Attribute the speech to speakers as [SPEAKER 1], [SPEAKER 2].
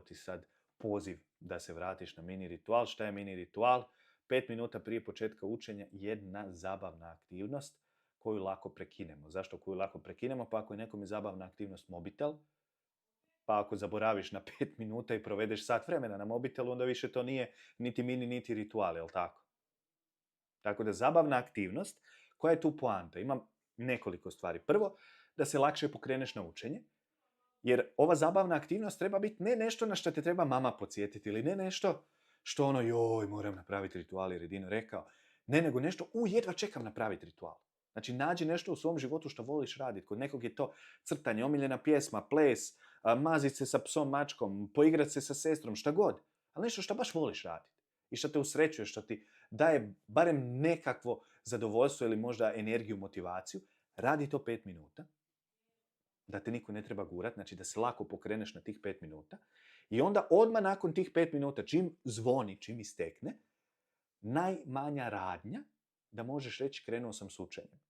[SPEAKER 1] ti sad poziv da se vratiš na mini ritual. Šta je mini ritual? 5 minuta prije početka učenja jedna zabavna aktivnost koju lako prekinemo. Zašto koju lako prekinemo? Pa ako je nekom je zabavna aktivnost mobitel, pa ako zaboraviš na 5 minuta i provedeš sat vremena na mobitelu, onda više to nije niti mini, niti ritual, jel tako? Tako da zabavna aktivnost, koja je tu poanta? Imam nekoliko stvari. Prvo, da se lakše pokreneš na učenje, jer ova zabavna aktivnost treba biti ne nešto na što te treba mama podsjetiti ili ne nešto što ono, joj, moram napraviti ritual jer je Dino rekao. Ne, nego nešto, jedva čekam napraviti ritual. Znači, nađi nešto u svom životu što voliš raditi. Kod nekog je to crtanje, omiljena pjesma, ples, mazit se sa psom, mačkom, poigrat se sa sestrom, šta god. Ali nešto što baš voliš raditi. I što te usrećuje, što ti daje barem nekakvo zadovoljstvo ili možda energiju, motivaciju. Radi to 5 minuta. Da te niko ne treba gurat, znači da se lako pokreneš na tih 5 minuta. I onda odmah nakon tih 5 minuta, čim zvoni, čim istekne, najmanja radnja da možeš reći krenuo sam s učenjem.